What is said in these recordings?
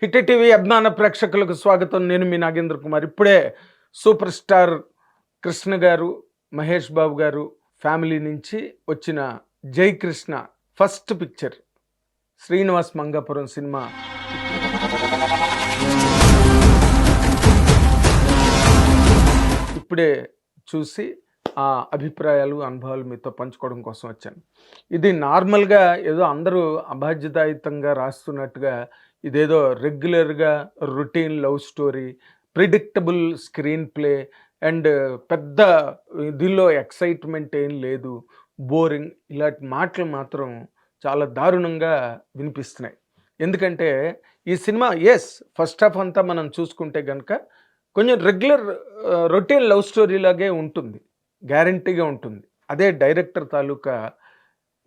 Hit TV అభిమాన ప్రేక్షకులకు స్వాగతం. నేను మీ నాగేంద్ర కుమార్. ఇప్పుడే సూపర్ స్టార్ కృష్ణ గారు, మహేష్ బాబు గారు ఫ్యామిలీ నుంచి వచ్చిన జై Krishna first picture Srinivas Mangapuram cinema ఇప్పుడే చూసి ఆ అభిప్రాయాలు, అనుభవాలు మీతో పంచుకోవడం కోసం వచ్చాను. ఇది నార్మల్గా ఏదో అందరూ అబాధ్యతాయుతంగా రాస్తున్నట్టుగా ఇదేదో రెగ్యులర్గా routine love story, predictable screen play and పెద్ద దీనిలో ఎక్సైట్మెంట్ ఏం లేదు, బోరింగ్, ఇలాంటి మాటలు మాత్రం చాలా దారుణంగా వినిపిస్తున్నాయి. ఎందుకంటే ఈ సినిమా ఫస్ట్ హాఫ్ అంతా మనం చూసుకుంటే కనుక కొంచెం రెగ్యులర్ రొటీన్ లవ్ స్టోరీ లాగే ఉంటుంది, గ్యారంటీగా ఉంటుంది. అదే డైరెక్టర్ తాలూకా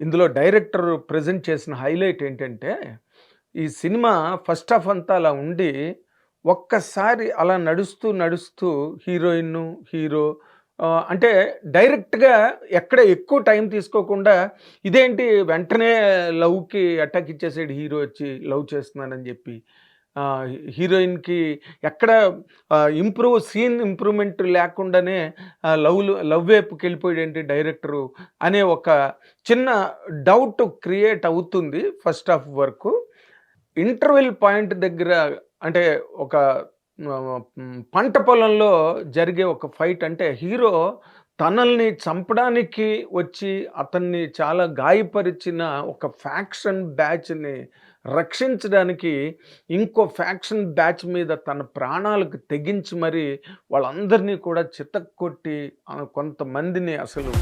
ఇందులో డైరెక్టర్ ప్రజెంట్ చేసిన హైలైట్ ఏంటంటే ఈ సినిమా ఫస్ట్ హాఫ్ అంతా అలా ఉండి ఒక్కసారి అలా నడుస్తూ నడుస్తూ హీరోయిన్, హీరో అంటే డైరెక్ట్గా ఎక్కడ ఎక్కువ టైం తీసుకోకుండా ఇదేంటి వెంటనే లవ్కి అటాక్ ఇచ్చేసాడు హీరో వచ్చి లవ్ చేస్తున్నానని చెప్పి, హీరోయిన్కి ఎక్కడ సీన్ ఇంప్రూవ్మెంట్ లేకుండానే లవ్ వైపుకి వెళ్ళిపోయాడు ఏంటి డైరెక్టరు అనే ఒక చిన్న డౌట్ క్రియేట్ అవుతుంది ఫస్ట్ హాఫ్ వరకు. ఇంటర్వెల్ పాయింట్ దగ్గర అంటే ఒక పంట పొలంలో జరిగే ఒక ఫైట్, అంటే హీరో తనల్ని చంపడానికి వచ్చి అతన్ని చాలా గాయపరిచిన ఒక ఫ్యాక్షన్ బ్యాచ్ని రక్షించడానికి ఇంకో ఫ్యాక్షన్ బ్యాచ్ మీద తన ప్రాణాలకు తెగించి మరి వాళ్ళందరినీ కూడా చితక్కొట్టి కొంతమందిని అసలు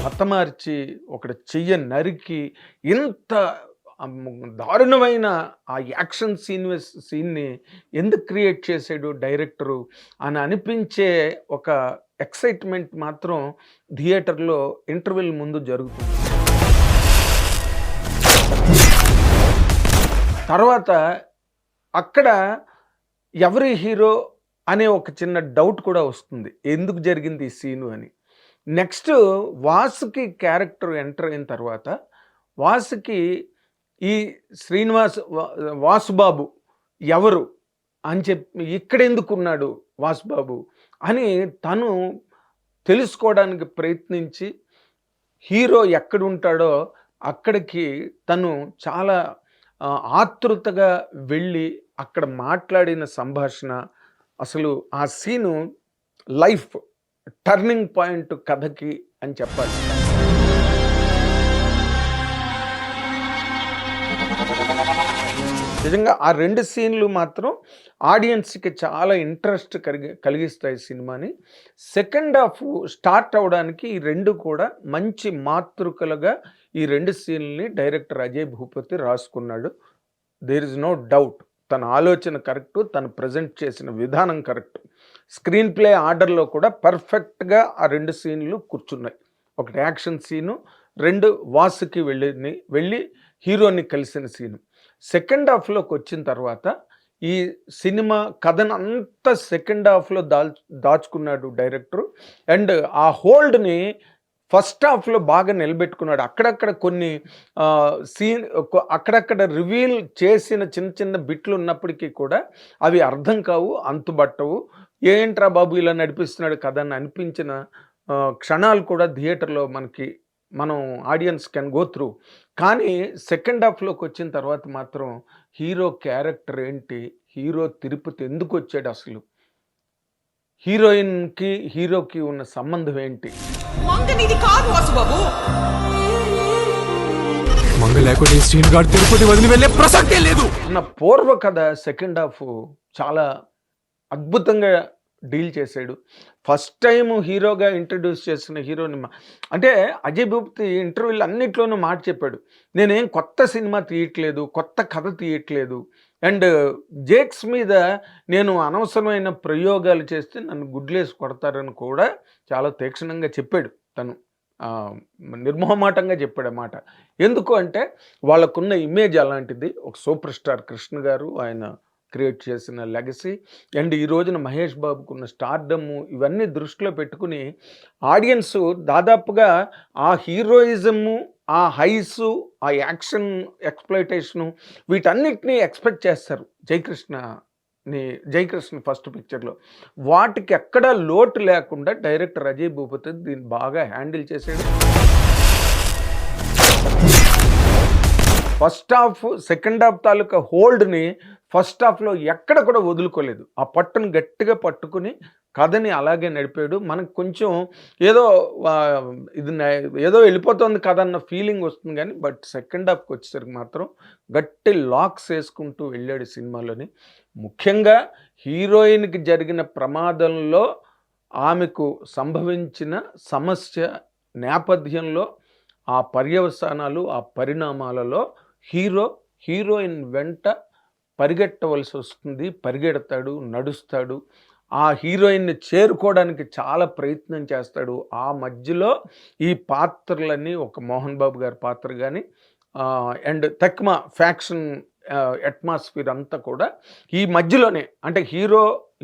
హతమార్చి ఒకటి చెయ్య నరికి ఇంత దారుణమైన ఆ యాక్షన్ సీన్ని ఎందుకు క్రియేట్ చేసాడు డైరెక్టరు అని అనిపించే ఒక ఎక్సైట్మెంట్ మాత్రం థియేటర్లో ఇంటర్వెల్ ముందు జరుగుతుంది. తర్వాత అక్కడ ఎవరి హీరో అనే ఒక చిన్న డౌట్ కూడా వస్తుంది, ఎందుకు జరిగింది ఈ సీను అని. నెక్స్ట్ వాసుకి క్యారెక్టర్ ఎంటర్ అయిన తర్వాత వాసుకి ఈ వాసుబాబు ఎవరు అని చెప్పి ఇక్కడెందుకున్నాడు వాసుబాబు అని తను తెలుసుకోవడానికి ప్రయత్నించి హీరో ఎక్కడుంటాడో అక్కడికి తను చాలా ఆతృతగా వెళ్ళి అక్కడ మాట్లాడిన సంభాషణ, అసలు ఆ సీను లైఫ్ టర్నింగ్ పాయింట్ కథకి అని చెప్పాలి. నిజంగా ఆ రెండు సీన్లు మాత్రం ఆడియన్స్కి చాలా ఇంట్రెస్ట్ కలిగిస్తాయి సినిమాని. సెకండ్ హాఫ్ స్టార్ట్ అవడానికి ఈ రెండు కూడా మంచి మాతృకలుగా ఈ రెండు సీన్లని డైరెక్టర్ అజయ్ భూపతి రాసుకున్నాడు. There is no doubt. తన ఆలోచన కరెక్టు, తను ప్రజెంట్ చేసిన విధానం కరెక్ట్. స్క్రీన్ ప్లే ఆర్డర్లో కూడా పర్ఫెక్ట్గా ఆ రెండు సీన్లు కూర్చున్నాయి. ఒకటి యాక్షన్ సీను, రెండు వాసుకి వెళ్ళి హీరోని కలిసిన సీను. సెకండ్ హాఫ్లోకి వచ్చిన తర్వాత ఈ సినిమా కథనంతా సెకండ్ హాఫ్లో దాచుకున్నాడు డైరెక్టరు. అండ్ ఆ హోల్డ్ని ఫస్ట్ హాఫ్లో బాగా నిలబెట్టుకున్నాడు. అక్కడక్కడ కొన్ని అక్కడక్కడ రివీల్ చేసిన చిన్న చిన్న బిట్లు ఉన్నప్పటికీ కూడా అవి అర్థం కావు, అంతుబట్టవు. ఏంట్రా బాబు ఇలా నడిపిస్తున్నాడు కథ అని అనిపించిన క్షణాలు కూడా థియేటర్లో మనం ఆడియన్స్ కెన్ గో త్రూ. కానీ సెకండ్ హాఫ్లోకి వచ్చిన తర్వాత మాత్రం హీరో క్యారెక్టర్ ఏంటి, హీరో తిరుపతి ఎందుకు వచ్చాడు, అసలు హీరోయిన్కి హీరోకి ఉన్న సంబంధం ఏంటి, అన్న పూర్వ కథ సెకండ్ హాఫ్ చాలా అద్భుతంగా డీల్ చేశాడు. ఫస్ట్ టైం హీరోగా ఇంట్రడ్యూస్ చేసిన హీరోని అంటే అజయ్ భూపతి ఇంటర్వ్యూలు అన్నిట్లోనూ మాట చెప్పాడు, నేనేం కొత్త సినిమా తీయట్లేదు, కొత్త కథ తీయట్లేదు, అండ్ జేక్స్ మీద నేను అనవసరమైన ప్రయోగాలు చేస్తే నన్ను గుడ్లేసి కొడతారని కూడా చాలా తీక్షణంగా చెప్పాడు. తను నిర్మోహమాటంగా చెప్పాడు అన్నమాట. ఎందుకు అంటే వాళ్ళకున్న ఇమేజ్ అలాంటిది. ఒక సూపర్ స్టార్ కృష్ణ గారు, ఆయన క్రియేట్ చేసిన లెగసీ అండ్ ఈ రోజున మహేష్ బాబుకున్న స్టార్డమ్ ఇవన్నీ దృష్టిలో పెట్టుకుని ఆడియన్స్ దాదాపుగా ఆ హీరోయిజము, ఆ హైసు, ఆ యాక్షన్ ఎక్స్‌ప్లాయిటేషను వీటన్నిటిని ఎక్స్‌పెక్ట్ చేస్తారు 'జై కృష్ణ' ఫస్ట్ పిక్చర్‌లో. వాటికి ఎక్కడా లోటు లేకుండా డైరెక్టర్ అజయ్ భూపతి దీన్ని బాగా హ్యాండిల్ చేసాడు. ఫస్ట్ హాఫ్, సెకండ్ హాఫ్ తాలూకా హోల్డ్‌ని ఫస్ట్ హాఫ్‌లో ఎక్కడ కూడా వదులుకోలేదు. ఆ పట్టుని గట్టిగా పట్టుకుని కథని అలాగే నడిపాడు. మనకు కొంచెం ఏదో ఇది ఏదో వెళ్ళిపోతుంది కథ అన్న ఫీలింగ్ వస్తుంది గానీ, బట్ సెకండ్ హాఫ్‌కి వచ్చేసరికి మాత్రం గట్టి లాక్స్ వేసుకుంటూ వెళ్ళాడు సినిమాలోని. ముఖ్యంగా హీరోయిన్‌కి జరిగిన ప్రమాదంలో ఆమెకు సంభవించిన సమస్య నేపథ్యంలో ఆ పర్యవసానాలు, ఆ పరిణామాలలో హీరోయిన్ వెంట పరిగెట్టవలసి వస్తుంది. పరిగెడతాడు, నడుస్తాడు. ఆ హీరోయిన్‌ని చేరుకోవడానికి చాలా ప్రయత్నం చేస్తాడు. ఆ మధ్యలో ఈ పాత్రలన్నీ ఒక మోహన్ బాబు గారి పాత్ర గాని అండ్ తక్మా ఫ్యాక్షన్ అట్మాస్ఫియర్ అంతా కూడా ఈ మధ్యలోనే అంటే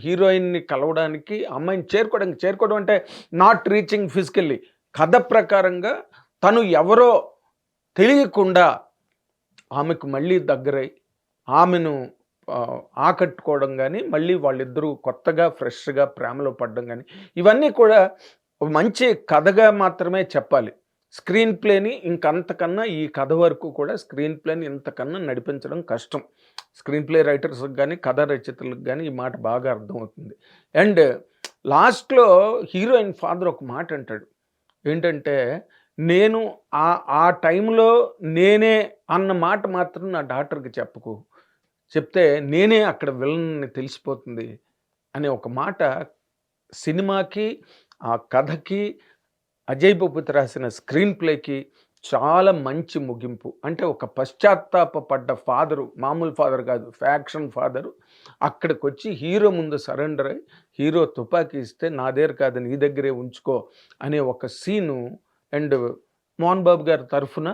హీరోయిన్‌ని కలవడానికి, అమ్మాయిని చేరుకోవడం అంటే నాట్ రీచింగ్ ఫిజికల్లీ. కథ ప్రకారంగా తను ఎవరో తెలియకుండా ఆమెకు మళ్ళీ దగ్గరై ఆమెను ఆకట్టుకోవడం కానీ, మళ్ళీ వాళ్ళిద్దరూ కొత్తగా ఫ్రెష్‌గా ప్రేమలో పడడం కానీ, ఇవన్నీ కూడా మంచి కథగా మాత్రమే చెప్పాలి. స్క్రీన్ ప్లేని ఇంకంతకన్నా ఈ కథ వరకు కూడా స్క్రీన్ ప్లేని ఇంతకన్నా నడిపించడం కష్టం. స్క్రీన్ ప్లే రైటర్స్‌కి కానీ, కథా రచయితలకు కానీ ఈ మాట బాగా అర్థమవుతుంది. అండ్ లాస్ట్‌లో హీరోయిన్ ఫాదర్ ఒక మాట అంటాడు. ఏంటంటే, నేను ఆ టైంలో నేనే అన్న మాట మాత్రం నా డాటర్‌కి చెప్పకు. చెప్తే నేనే అక్కడ విలన్ని తెలిసిపోతుంది అనే ఒక మాట సినిమాకి, ఆ కథకి, అజయ్ భూపతి రాసిన స్క్రీన్ ప్లేకి చాలా మంచి ముగింపు. అంటే ఒక పశ్చాత్తాపపడ్డ ఫాదరు, మామూలు ఫాదర్ కాదు, ఫ్యాక్షన్ ఫాదరు అక్కడికొచ్చి హీరో ముందు సరెండర్ అయ్యి, హీరో తుపాకీ ఇస్తే నా దగ్గర కాదు నీ దగ్గరే ఉంచుకో అనే ఒక సీను అండ్ మోహన్ బాబు గారి తరఫున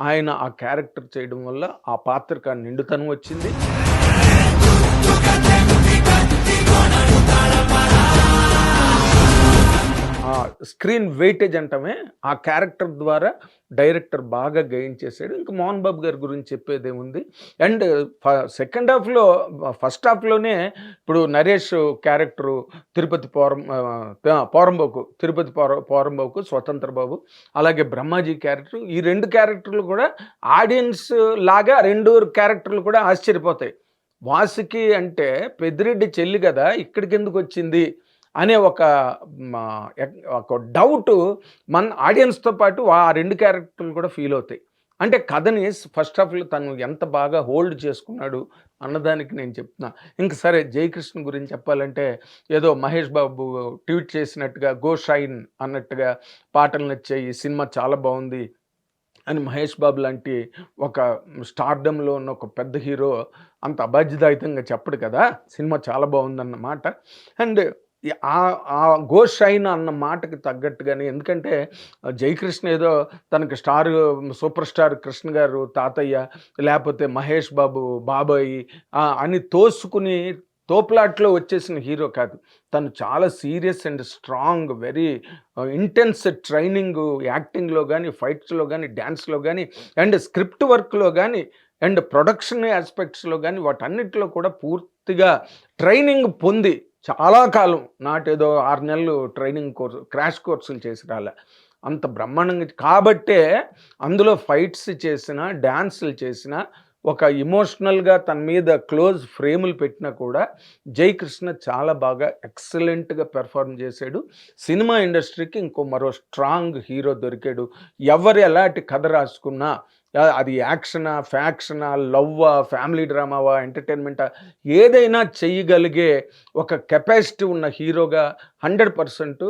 ఆయన ఆ క్యారెక్టర్ చేయడం వల్ల ఆ పాత్రకు ఆ నిండుతనం వచ్చింది. స్క్రీన్ వెయిటేజ్ అంటామే ఆ క్యారెక్టర్ ద్వారా డైరెక్టర్ బాగా గెయిన్ చేశాడు. ఇంకా మోహన్ బాబు గారి గురించి చెప్పేదేముంది. అండ్ సెకండ్ హాఫ్‌లో ఫస్ట్ హాఫ్‌లోనే ఇప్పుడు నరేష్ క్యారెక్టరు తిరుపతి పోరంబోకు స్వతంత్ర బాబు, అలాగే బ్రహ్మాజీ క్యారెక్టర్, ఈ 2 క్యారెక్టర్లు కూడా ఆడియన్స్ లాగా 2 క్యారెక్టర్లు కూడా ఆశ్చర్యపోతాయి. వాసుకి అంటే పెద్దిరెడ్డి చెల్లి కదా ఇక్కడికెందుకొచ్చింది అనే ఒక డౌటు మన ఆడియన్స్‌తో పాటు ఆ 2 క్యారెక్టర్లు కూడా ఫీల్ అవుతాయి. అంటే కథని ఫస్ట్ హాఫ్‌లో తను ఎంత బాగా హోల్డ్ చేసుకున్నాడు అన్నదానికి నేను చెప్తున్నా. ఇంక సరే 'జయకృష్ణ' గురించి చెప్పాలంటే ఏదో మహేష్ బాబు ట్వీట్ చేసినట్టుగా 'గో షైన్' అన్నట్టుగా పాటలు నచ్చాయి, సినిమా చాలా బావుంది అని మహేష్ బాబు లాంటి ఒక స్టార్డమ్‌లో ఉన్న ఒక పెద్ద హీరో అంత అబాధ్యతాయుతంగా చెప్పడు కదా! సినిమా చాలా బావుందన్న మాట. అండ్ ఆ 'గో షైన్' అన్న మాటకి తగ్గట్టుగానే ఎందుకంటే 'జయకృష్ణ' ఏదో తనకి సూపర్ స్టార్ కృష్ణ గారు తాతయ్య, లేపోతే మహేష్ బాబు బాబాయి అని తోసుకుని తోపులాట్లో వచ్చేసిన హీరో కాదు. తను చాలా serious and strong, very intense training యాక్టింగ్‌లో గానీ, ఫైట్స్‌లో గానీ, డాన్స్‌లో గానీ అండ్ స్క్రిప్ట్ వర్క్‌లో గానీ అండ్ ప్రొడక్షన్ యాస్పెక్ట్స్‌లో గానీ వాటన్నిటిలో కూడా పూర్తిగా ట్రైనింగ్ పొంది చాలా కాలం నాటేదో 6 నెలలు ట్రైనింగ్ క్రాష్ కోర్సులు చేసి రాలే. అంత బ్రహ్మాండంగా కాబట్టే అందులో ఫైట్స్ చేసినా, డాన్సులు చేసినా, ఒక ఎమోషనల్‌గా తన మీద క్లోజ్ ఫ్రేములు పెట్టినా కూడా 'జయకృష్ణ' చాలా బాగా ఎక్సలెంట్‌గా పెర్ఫార్మ్ చేశాడు. సినిమా ఇండస్ట్రీకి మరో స్ట్రాంగ్ హీరో దొరికాడు. ఎవరు ఎలాంటి కథ రాసుకున్నా అది యాక్షనా, ఫ్యాక్షనా, లవ్వా, ఫ్యామిలీ డ్రామావా, ఎంటర్‌టైన్‌మెంటా ఏదైనా చెయ్యగలిగే ఒక కెపాసిటీ ఉన్న హీరోగా 100%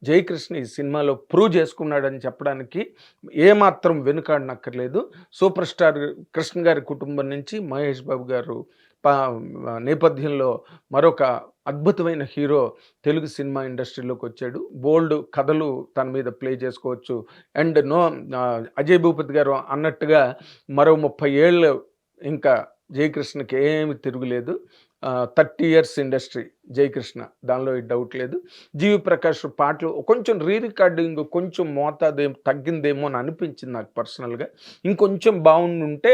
'జయకృష్ణ' ఈ సినిమాలో ప్రూవ్ చేసుకున్నాడని చెప్పడానికి ఏమాత్రం వెనుకాడనక్కర్లేదు. సూపర్ స్టార్ కృష్ణ గారి కుటుంబం నుంచి మహేష్ బాబు గారు నేపథ్యంలో మరొక అద్భుతమైన హీరో తెలుగు సినిమా ఇండస్ట్రీలోకి వచ్చాడు. బోల్డ్ కథలు తన మీద ప్లే చేసుకోవచ్చు. అండ్ అజయ్ భూపతి గారు అన్నట్టుగా మరో 30 ఏళ్ళు ఇంకా 'జయకృష్ణ'కి ఏమి తిరుగులేదు. 30 ఇయర్స్ ఇండస్ట్రీ జయకృష్ణ, దానిలో డౌట్ లేదు. జీవి ప్రకాష్ పాటలు కొంచెం రికార్డింగ్ కొంచెం మోతాదు తగ్గిందేమో అని అనిపించింది నాకు పర్సనల్గా. ఇంకొంచెం బాగుండుంటే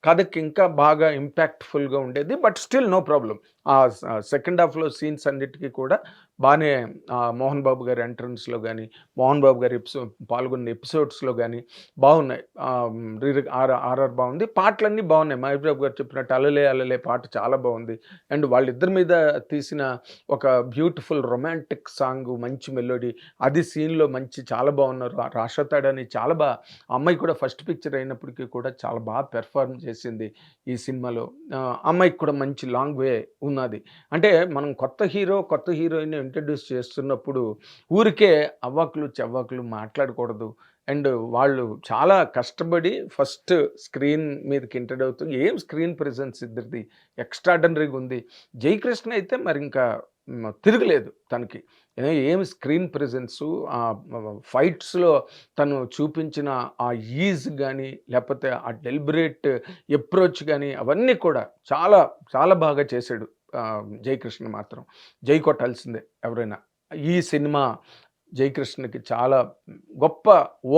కథకి ఇంకా బాగా ఇంపాక్ట్ఫుల్గా ఉండేది. But still no problem. ఆ సెకండ్ హాఫ్లో సీన్స్ అన్నిటికీ కూడా బాగానే మోహన్ బాబు గారి ఎంట్రన్స్లో కానీ, మోహన్ బాబు గారి పాల్గొన్న ఎపిసోడ్స్లో కానీ బాగున్నాయి. ఆర్ఆర్ బాగుంది, పాటలన్నీ బాగున్నాయి. మహేష్ బాబు గారు చెప్పినట్టు అలలే అలలే పాట చాలా బాగుంది. అండ్ వాళ్ళిద్దరి మీద తీసిన ఒక బ్యూటిఫుల్ రొమాంటిక్ సాంగ్, మంచి మెలోడీ, అది సీన్లో మంచి చాలా బాగున్నారు. రాషతాడని చాలా అమ్మాయి కూడా ఫస్ట్ పిక్చర్ అయినప్పటికీ కూడా చాలా బాగా పెర్ఫార్మ్ చేసింది ఈ సినిమాలో. అమ్మాయికి కూడా మంచి లాంగ్ వే ఉన్నది. అంటే మనం కొత్త హీరోయిన్ ఇంట్రడ్యూస్ చేస్తున్నప్పుడు ఊరికే అవ్వాకులు చెవ్వాకులు మాట్లాడకూడదు. అండ్ వాళ్ళు చాలా కష్టపడి ఫస్ట్ స్క్రీన్ మీదకి ఇంట్రడ్ అవుతుంది. ఏం స్క్రీన్ ప్రెజెన్స్ ఇద్దరిది ఎక్స్ట్రాడనరీగా ఉంది. జయకృష్ణ అయితే మరి ఇంకా తిరగలేదు తనకి. ఏం స్క్రీన్ ప్రెజెన్సు, ఫైట్స్లో తను చూపించిన ఆ ఈజ్ కానీ, లేకపోతే ఆ డెలిబరేట్ అప్రోచ్ కానీ, అవన్నీ కూడా చాలా చాలా బాగా చేశాడు జయకృష్ణ. మాత్రం జై కొట్టాల్సిందే ఎవరైనా. ఈ సినిమా జయకృష్ణకి చాలా గొప్ప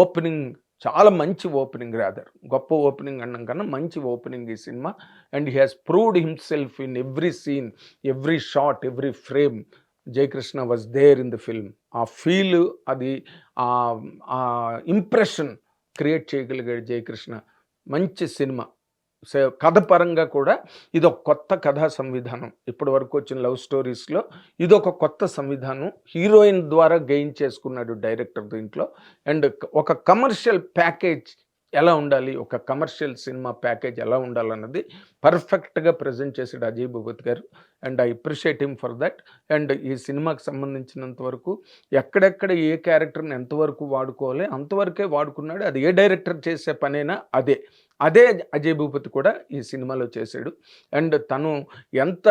ఓపెనింగ్, చాలా మంచి ఓపెనింగ్, గొప్ప ఓపెనింగ్ అన్నం కన్నా మంచి ఓపెనింగ్ ఈ సినిమా. And he has proved himself in every scene, every shot, every frame. Jayakrishna was there in the film. ఆ ఫీల్, అది ఆ ఇంప్రెషన్ క్రియేట్ చేయగలిగాడు జయకృష్ణ. మంచి సినిమా. కథ పరంగా కూడా ఇదొక కొత్త కథా సంవిధానం. ఇప్పటి వరకు వచ్చిన లవ్ స్టోరీస్లో ఇదొక కొత్త సంవిధానం. హీరోయిన్ ద్వారా గెయిన్ చేసుకున్నాడు డైరెక్టర్ దీంట్లో. అండ్ ఒక కమర్షియల్ ప్యాకేజ్ ఎలా ఉండాలి, ఒక కమర్షియల్ సినిమా ప్యాకేజ్ ఎలా ఉండాలన్నది పర్ఫెక్ట్గా ప్రజెంట్ చేశాడు అజయ్ భూపతి గారు. And I appreciate him for that. And ఈ సినిమాకి సంబంధించినంత వరకు ఎక్కడెక్కడ ఏ క్యారెక్టర్ని ఎంతవరకు వాడుకోవాలి అంతవరకే వాడుకున్నాడు. అది ఏ డైరెక్టర్ చేసే పనైనా అదే అజయ్ భూపతి కూడా ఈ సినిమాలో చేశాడు. అండ్ తను ఎంత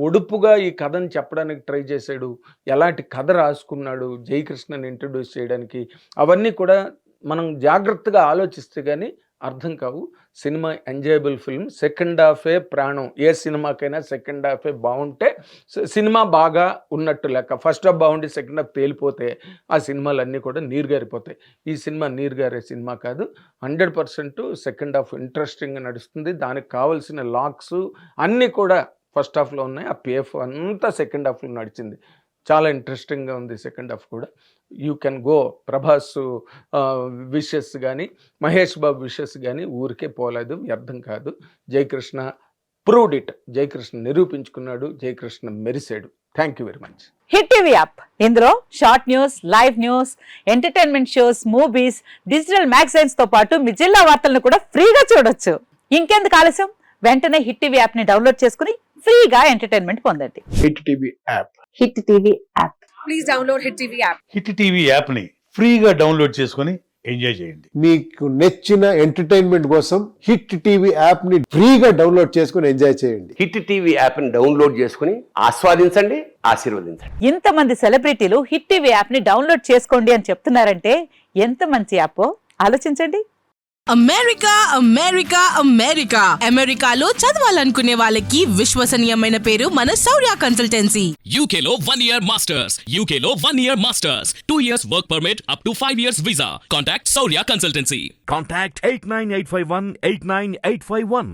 ఒడుపుగా ఈ కథను చెప్పడానికి ట్రై చేశాడు, ఎలాంటి కథ రాసుకున్నాడు జయకృష్ణని ఇంట్రడ్యూస్ చేయడానికి, అవన్నీ కూడా మనం జాగ్రత్తగా ఆలోచిస్తే కానీ అర్థం కావు. Cinema enjoyable film. సెకండ్ హాఫే ప్రాణం. ఏ సినిమాకైనా సెకండ్ హాఫే బాగుంటే సినిమా బాగా ఉన్నట్టు లెక్క. ఫస్ట్ హాఫ్ బాగుండి సెకండ్ హాఫ్ తేలిపోతే ఆ సినిమాలన్నీ కూడా నీరుగారిపోతాయి. ఈ సినిమా నీరుగారే సినిమా కాదు. 100% సెకండ్ హాఫ్ ఇంట్రెస్టింగ్గా నడుస్తుంది. దానికి కావాల్సిన లాక్స్ అన్నీ కూడా ఫస్ట్ హాఫ్లో ఉన్నాయి. ఆ పిఎఫ్ అంతా సెకండ్ హాఫ్లో నడిచింది. చాలా ఇంట్రెస్టింగ్గా ఉంది సెకండ్ హాఫ్ కూడా. You can go. Prabhas wishes కానీ, మహేష్ బాబు విషెస్ కానీ ఊరికే పోలేదు, వ్యర్థం కాదు. Jayakrishna proved it. జయకృష్ణ నిరూపించుకున్నాడు, జయకృష్ణ మెరిసాడు. Thank you very much. Hit TV app, ఇందులో short news, live news, entertainment shows, movies, digital magazines తో పాటు మీ జిల్లా వార్తలను కూడా ఫ్రీగా చూడొచ్చు. ఇంకెందుకు ఆలస్యం, వెంటనే హిట్ టీవీ యాప్ ని డౌన్లోడ్ చేసుకుని ఫ్రీగా ఎంటర్టైన్మెంట్ పొందండి. Hit TV app. Hit TV app. Please download hit TV app. Hit TV app ని ఫ్రీగా డౌన్లోడ్ చేసుకొని ఎంజాయ్ చేయండి. మీకు నచ్చిన ఎంటర్టైన్మెంట్ కోసం హిట్ టీవీ యాప్ ని ఫ్రీగా డౌన్లోడ్ చేసుకొని ఎంజాయ్ చేయండి. హిట్ టీవీ యాప్ ని డౌన్లోడ్ చేసుకుని ఆస్వాదించండి, ఆశీర్వదించండి. ఇంతమంది సెలబ్రిటీలు హిట్ టీవీ యాప్ ని డౌన్లోడ్ చేసుకోండి అని చెప్తున్నారంటే ఎంత మంచి యాప్ ఆలోచించండి. అమెరికా అమెరికా అమెరికా అమెరికాలో చదవాలనుకునే వాళ్ళకి విశ్వసనీయమైన పేరు మన శౌర్య కన్సల్టెన్సీ. UK లో 1 year masters. UK లో 1 year masters. 2 years work permit up to 5 years visa. Contact Saurya Consultancy. Contact 89851 89851.